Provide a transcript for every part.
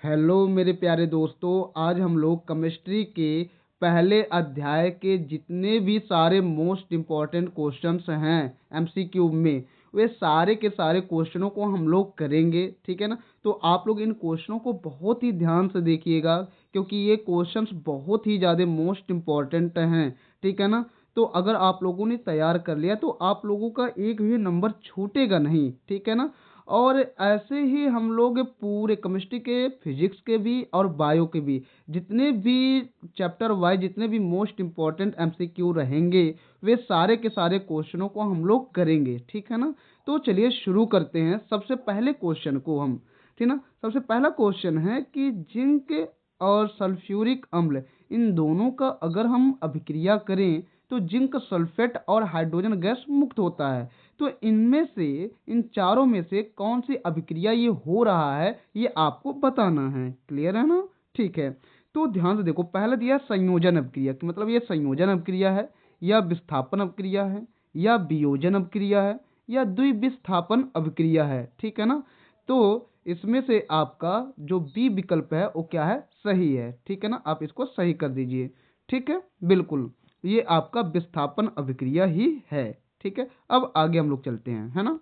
Hello मेरे प्यारे दोस्तों, आज हम लोग केमिस्ट्री के पहले अध्याय के जितने भी सारे मोस्ट इम्पॉर्टेंट क्वेश्चंस हैं एमसीक्यू में, वे सारे के सारे क्वेश्चनों को हम लोग करेंगे। ठीक है ना। तो आप लोग इन क्वेश्चनों को बहुत ही ध्यान से देखिएगा, क्योंकि ये क्वेश्चंस बहुत ही ज़्यादा मोस्ट इम्पॉर्टेंट हैं। ठीक है ना। तो अगर आप लोगों ने तैयार कर लिया तो आप लोगों का एक भी नंबर छूटेगा नहीं। ठीक है ना। और ऐसे ही हम लोग पूरे केमिस्ट्री के, फिजिक्स के भी और बायो के भी जितने भी चैप्टर वाइज जितने भी मोस्ट इम्पॉर्टेंट एमसीक्यू रहेंगे, वे सारे के सारे क्वेश्चनों को हम लोग करेंगे। ठीक है ना। तो चलिए शुरू करते हैं सबसे पहले क्वेश्चन को हम। ठीक ना। सबसे पहला क्वेश्चन है कि जिंक और सल्फ्यूरिक अम्ल, इन दोनों का अगर हम अभिक्रिया करें तो जिंक सल्फेट और हाइड्रोजन गैस मुक्त होता है। तो इनमें से, इन चारों में से कौन सी अभिक्रिया ये हो रहा है, ये आपको बताना है। क्लियर है ना। ठीक है। तो ध्यान से देखो, पहले दिया संयोजन अभिक्रिया कि मतलब ये संयोजन अभिक्रिया है, या विस्थापन अभिक्रिया है, या वियोजन अभिक्रिया है, या द्विविस्थापन अभिक्रिया है। ठीक है ना। तो इसमें से आपका जो बी विकल्प है वो क्या है, सही है। ठीक है ना। आप इसको सही कर दीजिए। ठीक है, बिल्कुल ये आपका विस्थापन अभिक्रिया ही है। ठीक है। अब आगे हम लोग चलते हैं, है ना।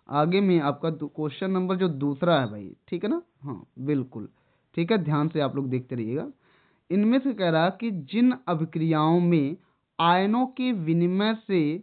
आगे में आपका क्वेश्चन नंबर जो दूसरा है भाई, ठीक है ना। हाँ बिल्कुल ठीक है, ध्यान से आप लोग देखते रहिएगा। इनमें से कह रहा कि जिन अभिक्रियाओं में आयनों के विनिमय से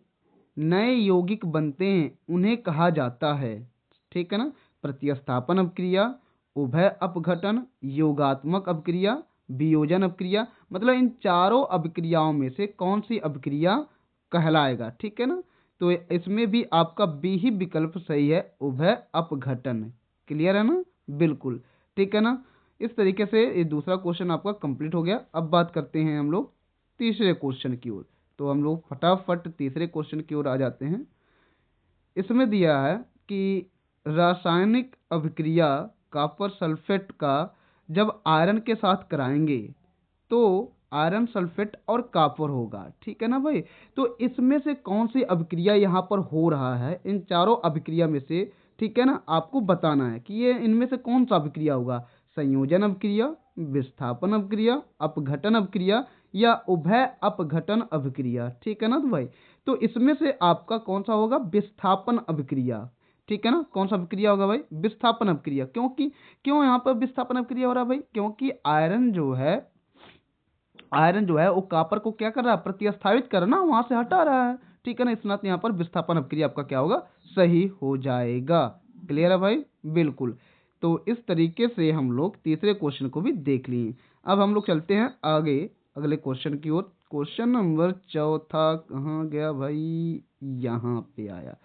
नए यौगिक बनते हैं उन्हें कहा जाता है। ठीक है ना। प्रतिस्थापन अभिक्रिया, उभय अपघटन, योगात्मक अभिक्रिया, वियोजन अभिक्रिया, मतलब इन चारों अभिक्रियाओं में से कौन सी अभिक्रिया कहलाएगा। ठीक है ना। तो इसमें भी आपका बी ही विकल्प सही है, उभय अपघटन। क्लियर है ना। बिल्कुल ठीक है ना। इस तरीके से ये दूसरा क्वेश्चन आपका कंप्लीट हो गया। अब बात करते हैं हम लोग तीसरे क्वेश्चन की ओर। तो हम लोग फटाफट तीसरे क्वेश्चन की ओर आ जाते हैं। इसमें दिया है कि रासायनिक अभिक्रिया कॉपर सल्फेट का जब आयरन के साथ कराएंगे तो आयरन सल्फेट और कॉपर होगा। ठीक है ना भाई। तो इसमें से कौन सी अभिक्रिया यहाँ पर हो रहा है, इन चारों अभिक्रिया में से। ठीक है ना। आपको बताना है कि ये इनमें से कौन सा अभिक्रिया होगा, संयोजन अभिक्रिया, विस्थापन अभिक्रिया, अपघटन अभिक्रिया, या उभय अपघटन अभिक्रिया। ठीक है ना। तो भाई तो इसमें से आपका कौन सा होगा, विस्थापन अभिक्रिया। ठीक है ना। कौन सा अभिक्रिया होगा भाई, विस्थापन अभिक्रिया। क्योंकि क्यों यहाँ पर विस्थापन अभिक्रिया हो रहा है भाई, क्योंकि आयरन जो है वो कॉपर को क्या कर रहा है, प्रतिस्थापित करना, वहां से हटा रहा है। ठीक है ना। इस नाते यहाँ पर विस्थापन अभिक्रिया आपका क्या होगा, सही हो जाएगा। क्लियर है भाई। बिल्कुल। तो इस तरीके से हम लोग तीसरे क्वेश्चन को भी देख लिए। अब हम लोग चलते हैं आगे अगले क्वेश्चन की ओर। क्वेश्चन नंबर चौथा कहाँ गया भाई, यहाँ पे आया।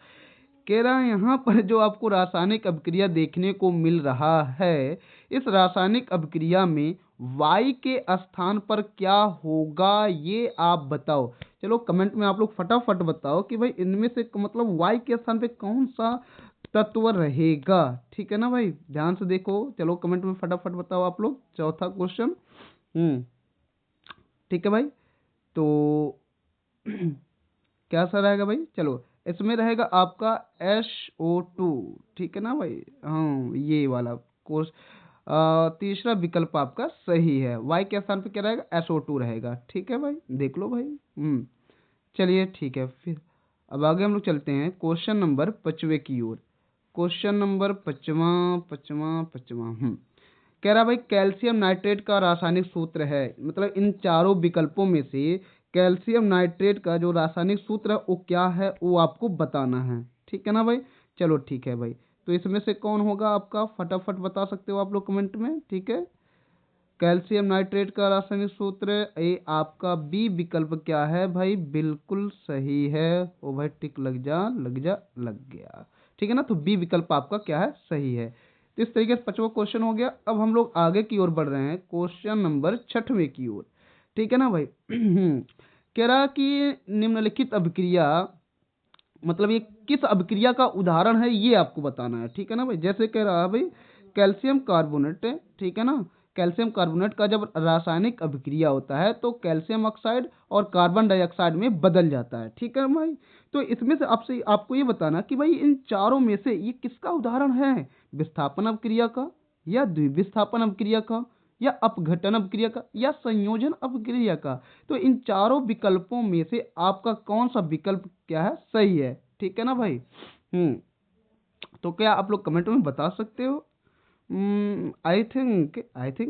कह रहा है यहाँ पर जो आपको रासायनिक अभिक्रिया देखने को मिल रहा है, इस रासायनिक अभिक्रिया में Y के स्थान पर क्या होगा, ये आप बताओ। चलो कमेंट में आप लोग फटाफट बताओ कि भाई इनमें से मतलब Y के स्थान पे कौन सा तत्व रहेगा। ठीक है ना भाई, ध्यान से देखो। चलो कमेंट में फटाफट बताओ आप लोग। चौथा क्वेश्चन। ठीक है भाई। तो क्या सा रहेगा भाई, चलो इसमें रहेगा आपका SO2। ठीक है ना भाई। हाँ ये वाला कोर्स, तीसरा विकल्प आपका सही है। वाई के स्थान पे क्या रहेगा, SO2 रहेगा। ठीक है भाई, देख लो भाई। चलिए ठीक है फिर। अब आगे हम लोग चलते हैं क्वेश्चन नंबर 5वें की ओर। क्वेश्चन नंबर 5वां 5वां 5वां कह रहा भाई कैल्शियम नाइट्रेट का रासायनिक सूत्र है, मतलब इन चारों विकल्पों में से कैल्शियम नाइट्रेट का जो रासायनिक सूत्र है वो क्या है, वो आपको बताना है। ठीक है ना भाई। चलो ठीक है भाई। तो इसमें से कौन होगा आपका, फटाफट बता सकते हो आप लोग कमेंट में। ठीक है। कैल्शियम नाइट्रेट का रासायनिक सूत्र, ये आपका बी विकल्प क्या है भाई, बिल्कुल सही है। ओ भाई टिक लग जा लग जा, लग गया। ठीक है ना। तो बी विकल्प आपका क्या है, सही है। तो इस तरीके से 5वां क्वेश्चन हो गया। अब हम लोग आगे की ओर बढ़ रहे हैं, क्वेश्चन नंबर 6वें की ओर। ठीक है ना भाई। कह रहा कि निम्नलिखित अभिक्रिया, मतलब ये किस अभिक्रिया का उदाहरण है, ये आपको बताना है। ठीक है ना भाई। जैसे कह रहा है भाई कैल्शियम कार्बोनेट, ठीक है ना। कैल्शियम कार्बोनेट का जब रासायनिक अभिक्रिया होता है तो कैल्शियम ऑक्साइड और कार्बन डाइऑक्साइड में बदल जाता है। ठीक है भाई। तो इसमें से आपसे आपको ये बताना कि भाई इन चारों में से ये किसका उदाहरण है, विस्थापन अभिक्रिया का, या द्विविस्थापन अपक्रिया का, या अपघटन अपक्रिया का, या संयोजन अपक्रिया का। तो इन चारों विकल्पों में से आपका कौन सा विकल्प क्या है, सही है। ठीक है ना भाई। तो क्या आप लोग कमेंट में बता सकते हो? आई थिंक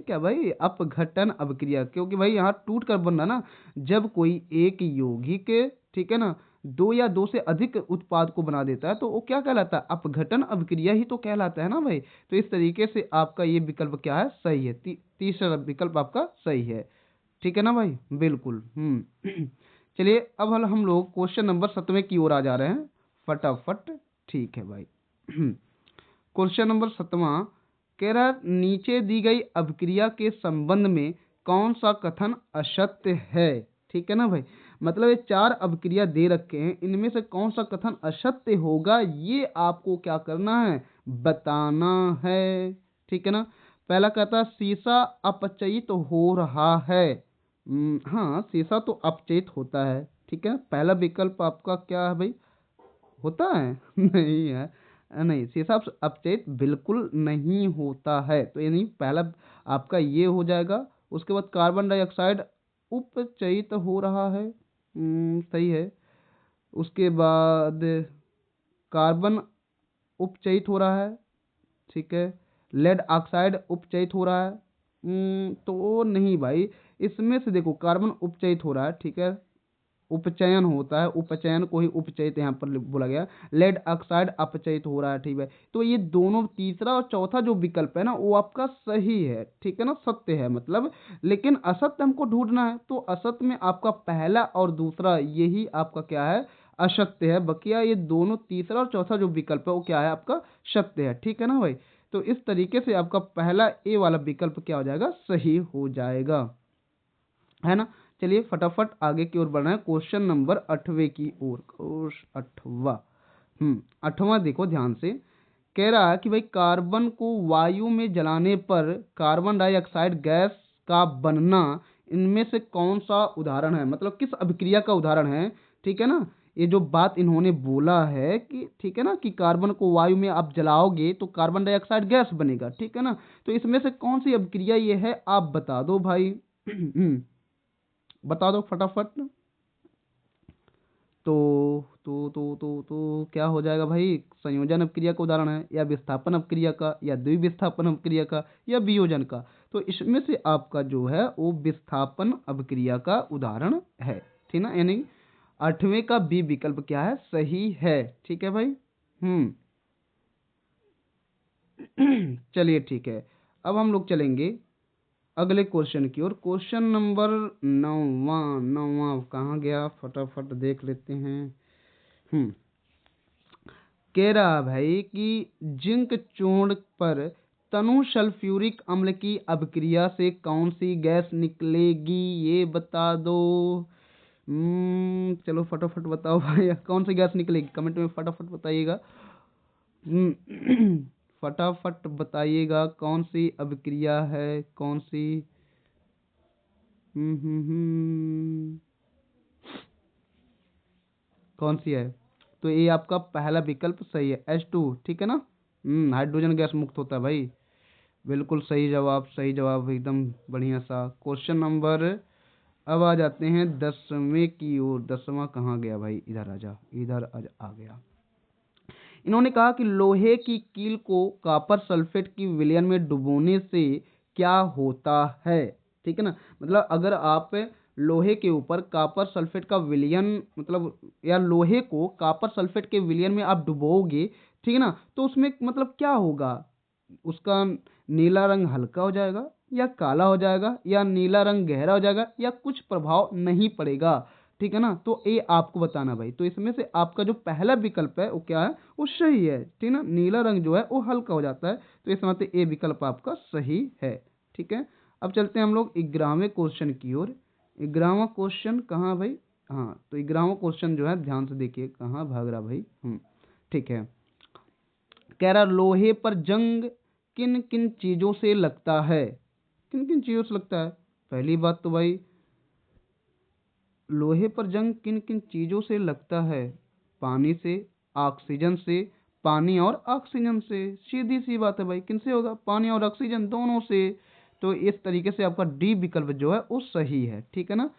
क्या भाई, अपघटन अपक्रिया, क्योंकि भाई यहाँ टूट कर बन रहा ना। जब कोई एक यौगिक, ठीक है ना, दो या दो से अधिक उत्पाद को बना देता है तो वो क्या कहलाता है, अपघटन अपक्रिया ही तो कहलाता है ना भाई। तो इस तरीके से आपका ये विकल्प क्या है, सही है। तीसरा विकल्प आपका सही है। ठीक है ना भाई, बिल्कुल। चलिए अब हम लोग क्वेश्चन नंबर 7वें की ओर आ जा रहे हैं फटाफट। ठीक है भाई। क्वेश्चन नंबर 7वां कह रहा है, नीचे दी गई अभिक्रिया के संबंध में कौन सा कथन असत्य है। ठीक है ना भाई, मतलब ये 4 अभिक्रिया दे रखे हैं, इनमें से कौन सा कथन असत्य होगा ये आपको क्या करना है, बताना है। ठीक है ना। पहला कहता है शीशा अपचयित हो रहा है। हाँ, शीशा तो अपचयित होता है। ठीक है, पहला विकल्प आपका क्या है भाई, होता है? नहीं है, नहीं, शीशा अपचयित बिल्कुल नहीं होता है। तो यानी पहला आपका ये हो जाएगा। उसके बाद कार्बन डाइऑक्साइड उपचयित हो रहा है, सही है। उसके बाद कार्बन उपचयित हो रहा है, ठीक है। लेड ऑक्साइड उपचयित हो रहा है, तो नहीं भाई। इसमें से देखो कार्बन उपचयित हो रहा है, ठीक है, उपचयन होता है, उपचयन को ही उपचयित यहाँ पर बोला गया। लेड ऑक्साइड अपचयित हो रहा है, ठीक है। तो ये दोनों, तीसरा और चौथा जो विकल्प है ना, वो आपका सही है। ठीक है ना, सत्य है मतलब। लेकिन असत्य हमको ढूंढना है, तो असत्य में आपका पहला और दूसरा यही आपका क्या है, असत्य है। बकिया ये दोनों, तीसरा और चौथा जो विकल्प है वो क्या है, आपका सत्य है। ठीक है ना भाई। तो इस तरीके से आपका पहला ए वाला विकल्प क्या हो जाएगा, सही हो जाएगा, है ना। चलिए फटाफट आगे की ओर बढ़ना है, क्वेश्चन नंबर 8वें की ओर। क्वेश्चन 8वां, 8वां देखो ध्यान से। कह रहा है कि भाई कार्बन को वायु में जलाने पर कार्बन डाइऑक्साइड गैस का बनना, इनमें से कौन सा उदाहरण है, मतलब किस अभिक्रिया का उदाहरण है। ठीक है ना, ये जो बात इन्होंने बोला है कि, ठीक है ना, कि कार्बन को वायु में आप जलाओगे तो कार्बन डाइऑक्साइड गैस बनेगा। ठीक है ना, तो इसमें से कौन सी अभिक्रिया ये है, आप बता दो भाई। बता दो फटाफट। तो क्या हो जाएगा भाई, संयोजन अपक्रिया का उदाहरण है, या विस्थापन अपक्रिया का, या द्विविस्थापन अपक्रिया का, या वियोजन का। तो इसमें से आपका जो है वो विस्थापन अपक्रिया का उदाहरण है। ठीक ना, यानी 8वें का बी विकल्प क्या है, सही है। ठीक है भाई। चलिए ठीक है, अब हम लोग चलेंगे अगले क्वेश्चन की ओर। क्वेश्चन नंबर 9वां, कहाँ गया, फटाफट देख लेते हैं। हम्म कह रहा भाई कि जिंक चूर्ण पर तनु सल्फ्यूरिक अम्ल की अभिक्रिया से कौन सी गैस निकलेगी, ये बता दो। चलो फटाफट बताओ भाई, कौन सी गैस निकलेगी, कमेंट में फटाफट बताइएगा। फटाफट बताइएगा कौन सी अभिक्रिया है, कौन सी। कौन सी है, तो ये आपका पहला विकल्प सही है, H2। ठीक है ना, हाइड्रोजन गैस मुक्त होता है भाई। बिल्कुल सही जवाब, सही जवाब, एकदम बढ़िया सा क्वेश्चन नंबर। अब आ जाते हैं 10वें की ओर। 10वां कहाँ गया भाई, इधर आजा, इधर आ गया। इन्होंने कहा कि लोहे की कील को कॉपर सल्फेट की विलयन में डुबोने से क्या होता है। ठीक है ना, मतलब अगर आप लोहे के ऊपर कॉपर सल्फेट का विलयन, मतलब या लोहे को कॉपर सल्फेट के विलयन में आप डुबोगे, ठीक है ना, तो उसमें मतलब क्या होगा, उसका नीला रंग हल्का हो जाएगा, या काला हो जाएगा, या नीला रंग गहरा हो जाएगा, या कुछ प्रभाव नहीं पड़ेगा। ठीक है ना, तो ये आपको बताना भाई। तो इसमें से आपका जो पहला विकल्प है वो क्या है, वो सही है। ठीक है ना, नीला रंग जो है वो हल्का हो जाता है, तो इस मतलब ये विकल्प आपका सही है। ठीक है, अब चलते हैं हम लोग 11वें क्वेश्चन की ओर। 11वां क्वेश्चन कहाँ भाई, हाँ, तो 11वां क्वेश्चन जो है ध्यान से देखिए, कहाँ भाग रहा भाई। ठीक है, कह रहा लोहे पर जंग किन किन चीजों से लगता है, किन किन चीजों से लगता है। पहली बात तो भाई, लोहे पर जंग किन किन चीजों से लगता है, पानी से, ऑक्सीजन से, पानी और ऑक्सीजन से। सीधी सी बात है भाई, किनसे होगा? पानी और ऑक्सीजन दोनों से। तो इस तरीके से आपका डी विकल्प जो है वो सही है, ठीक है ना।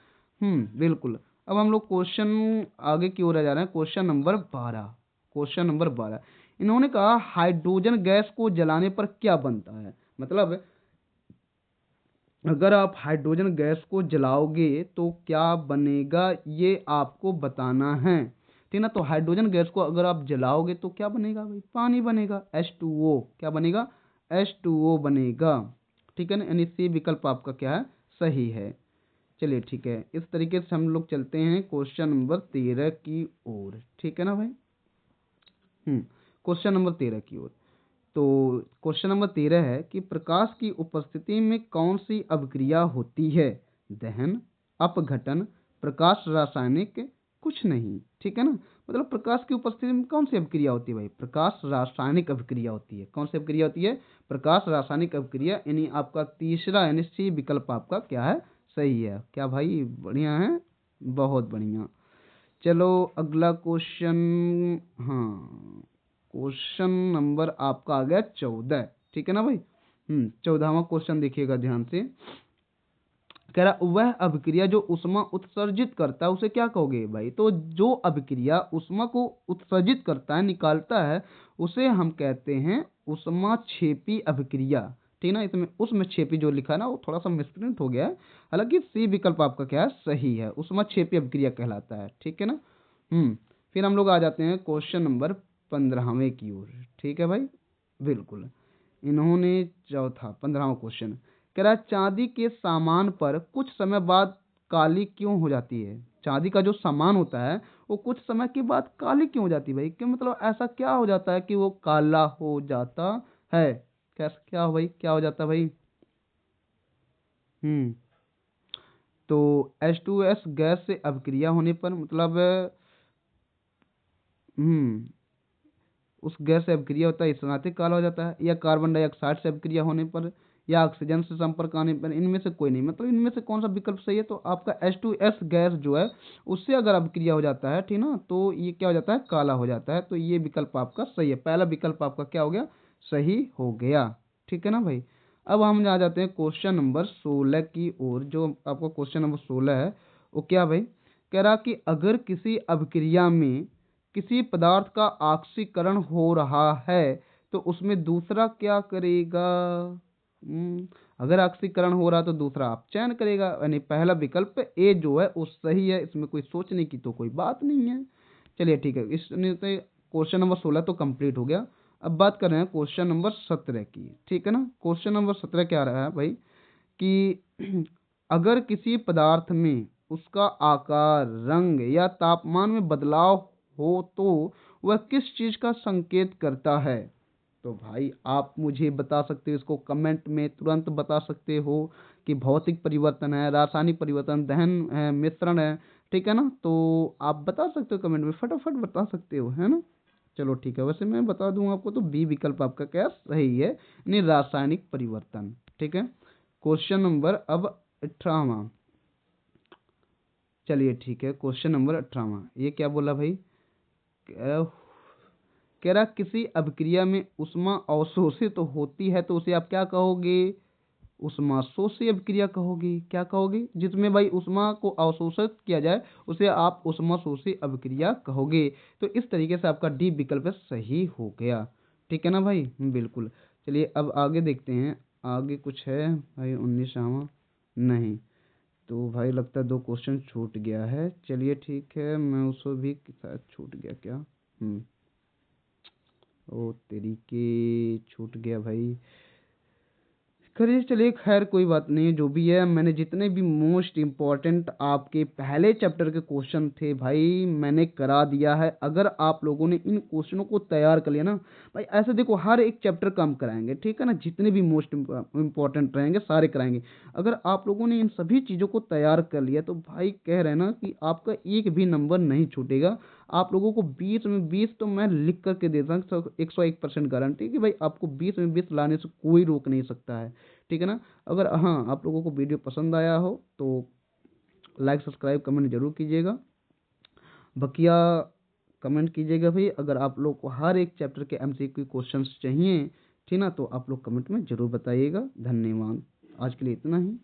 बिल्कुल। अब हम लोग क्वेश्चन आगे की ओर आ जा रहे हैं। Question number 12। क्वेश्चन नंबर 12, इन्होंने कहा हाइड्रोजन गैस को जलाने पर क्या बनता है। मतलब अगर आप हाइड्रोजन गैस को जलाओगे तो क्या बनेगा, ये आपको बताना है, ठीक ना। तो हाइड्रोजन गैस को अगर आप जलाओगे तो क्या बनेगा भाई? पानी बनेगा, H2O। क्या बनेगा? H2O बनेगा, ठीक है ना। यानी सी विकल्प आपका क्या है? सही है। चलिए ठीक है, इस तरीके से हम लोग चलते हैं क्वेश्चन नंबर 13 की ओर, ठीक है ना भाई। क्वेश्चन नंबर 13 की ओर। तो क्वेश्चन नंबर 13 है कि प्रकाश की उपस्थिति में कौन सी अभिक्रिया होती है? दहन, अपघटन, प्रकाश रासायनिक, कुछ नहीं, ठीक है ना। मतलब प्रकाश की उपस्थिति में कौन सी अभिक्रिया होती है भाई? प्रकाश रासायनिक अभिक्रिया होती है। कौन सी अभिक्रिया होती है? प्रकाश रासायनिक अभिक्रिया। यानी आपका तीसरा यानी सी विकल्प आपका क्या है? सही है। क्या भाई बढ़िया है? बहुत बढ़िया। चलो अगला क्वेश्चन। हाँ, क्वेश्चन नंबर आपका आ गया 14, ठीक है ना भाई। 14वां क्वेश्चन देखिएगा ध्यान से। कह रहा वह अभिक्रिया जो ऊष्मा उत्सर्जित करता है उसे क्या कहोगे भाई? तो जो अभिक्रिया ऊष्मा को उत्सर्जित करता है, निकालता है, उसे हम कहते हैं ऊष्माक्षेपी अभिक्रिया, ठीक ना। इसमें ऊष्मक्षेपी जो लिखा है ना वो थोड़ा सा मिसप्रिंट हो गया है। हालांकि सी विकल्प आपका क्या है? सही है, ऊष्मक्षेपी अभिक्रिया कहलाता है, ठीक है ना। फिर हम लोग आ जाते हैं क्वेश्चन नंबर 15वें की ओर, ठीक है भाई। बिल्कुल। इन्होंने चौथा 15वां क्वेश्चन कह रहा है चांदी के सामान पर कुछ समय बाद काली क्यों हो जाती है? चांदी का जो सामान होता है वो कुछ समय के बाद काली क्यों हो जाती है भाई? कि मतलब ऐसा क्या हो जाता है कि वो काला हो जाता है? कैसा क्या हो भाई? क्या हो जाता है भाई? हम्म तो H2S गैस से अभिक्रिया होने पर मतलब हम्म उस गैस से अभिक्रिया होता है इससे नातिक काला हो जाता है, या कार्बन डाइऑक्साइड से अभिक्रिया होने पर, या ऑक्सीजन से संपर्क आने पर। इनमें से कोई नहीं। मतलब इनमें से कौन सा विकल्प सही है? तो आपका H2S गैस जो है उससे अगर अभिक्रिया हो जाता है, ठीक ना, तो ये क्या हो जाता है? काला हो जाता है। तो ये विकल्प आपका सही है। पहला विकल्प आपका क्या हो गया? सही हो गया, ठीक है ना भाई। अब हम आ जाते हैं क्वेश्चन नंबर 16 की ओर। जो आपका क्वेश्चन नंबर 16 है वो क्या भाई? कह रहा कि अगर किसी अभिक्रिया में किसी पदार्थ का ऑक्सीकरण हो रहा है तो उसमें दूसरा क्या करेगा? अगर ऑक्सीकरण हो रहा है तो दूसरा आप चयन करेगा। यानी पहला विकल्प ए जो है वो सही है। इसमें कोई सोचने की तो कोई बात नहीं है। चलिए ठीक है, इसने से क्वेश्चन नंबर 16 तो कंप्लीट हो गया। अब बात कर रहे हैं क्वेश्चन नंबर 17 की, ठीक है ना। क्वेश्चन नंबर 17 क्या रहा है भाई कि अगर किसी पदार्थ में उसका आकार, रंग या तापमान में बदलाव हो तो वह किस चीज का संकेत करता है? तो भाई आप मुझे बता सकते हो, इसको कमेंट में तुरंत बता सकते हो कि भौतिक परिवर्तन है, रासायनिक परिवर्तन, दहन है, मिश्रण है, ठीक है ना। तो आप बता सकते हो कमेंट में, फटाफट बता सकते हो, है ना। चलो ठीक है, वैसे मैं बता दूं आपको तो बी विकल्प आपका क्या सही है, यानी रासायनिक परिवर्तन, ठीक है। क्वेश्चन नंबर अब 18वां। चलिए ठीक है, क्वेश्चन नंबर 18वां ये क्या बोला भाई? कह कह रहा किसी अभिक्रिया में ऊष्मा अवशोषित तो होती है तो उसे आप क्या कहोगे? ऊष्माशोषी अभिक्रिया कहोगे। क्या कहोगे? जिसमें भाई ऊष्मा को अवशोषित किया जाए उसे आप ऊष्माशोषी अभिक्रिया कहोगे। तो इस तरीके से आपका डी विकल्प सही हो गया, ठीक है ना भाई। बिल्कुल। चलिए अब आगे देखते हैं। आगे कुछ है भाई 19वां? नहीं। तो भाई लगता है दो क्वेश्चन छूट गया है। चलिए ठीक है, मैं उसको भी शायद छूट गया क्या। ओ तेरी के छूट गया भाई। करिए चलिए, खैर कोई बात नहीं, जो भी है मैंने जितने भी मोस्ट इम्पोर्टेंट आपके पहले चैप्टर के क्वेश्चन थे भाई मैंने करा दिया है। अगर आप लोगों ने इन क्वेश्चनों को तैयार कर लिया ना भाई, ऐसे देखो हर एक चैप्टर का हम कराएंगे, ठीक है ना। जितने भी मोस्ट इम्पोर्टेंट रहेंगे सारे कराएंगे। अगर आप लोगों ने इन सभी चीज़ों को तैयार कर लिया तो भाई कह रहे हैं ना कि आपका एक भी नंबर नहीं छूटेगा। आप लोगों को 20 में 20 तो मैं लिख करके देता हूँ, 101% गारंटी कि भाई आपको 20 में 20 लाने से कोई रोक नहीं सकता है, ठीक है ना। अगर हाँ आप लोगों को वीडियो पसंद आया हो तो लाइक सब्सक्राइब कमेंट जरूर कीजिएगा। बकिया कमेंट कीजिएगा भाई। अगर आप लोग को हर एक चैप्टर के एमसीक्यू क्वेश्चंस चाहिए, ठीक ना, तो आप लोग कमेंट में ज़रूर बताइएगा। धन्यवाद। आज के लिए इतना ही।